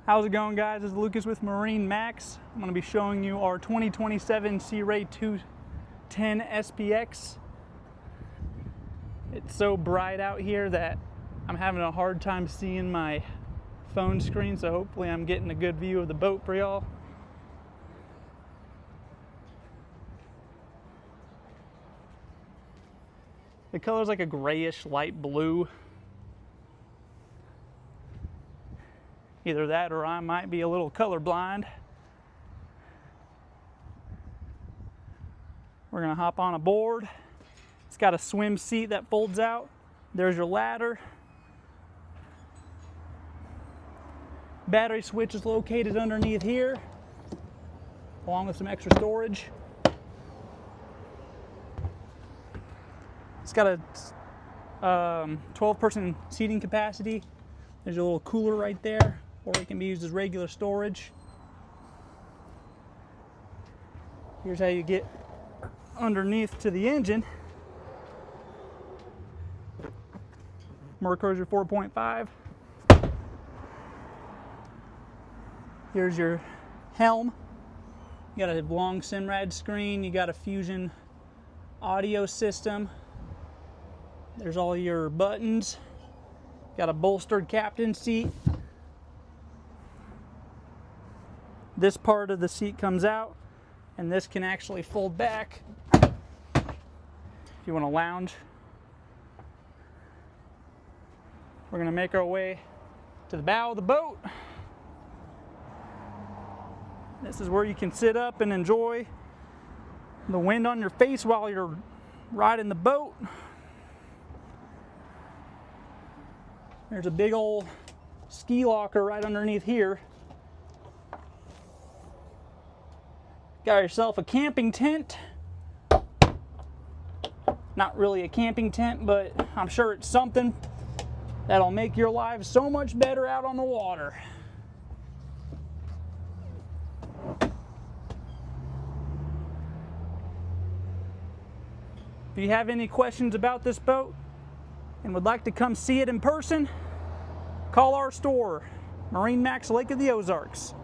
How's it going, guys? This is Lucas with Marinemax. I'm going to be showing you our 2027 Sea Ray 210 SPX. It's so bright out here that I'm having a hard time seeing my phone screen, so hopefully I'm getting a good view of the boat for y'all. The color's like a grayish light blue. Either that or I might be a little colorblind. We're gonna hop on aboard. It's got a swim seat that folds out. There's your ladder. Battery switch is located underneath here, along with some extra storage. It's got a 12-person seating capacity. There's a little cooler right there, or it can be used as regular storage. Here's how you get underneath to the engine. MERCRUISER 4.5. Here's your helm. You got a long Simrad screen. You got a Fusion audio system. There's all your buttons. Got a bolstered captain seat. This part of the seat comes out, and this can actually fold back if you want to lounge. We're going to make our way to the bow of the boat. This is where you can sit up and enjoy the wind on your face while you're riding the boat. There's a big old ski locker right underneath here. Got yourself a camping tent. Not really a camping tent, but I'm sure it's something that'll make your life so much better out on the water. If you have any questions about this boat and would like to come see it in person, call our store, Marinemax Lake of the Ozarks.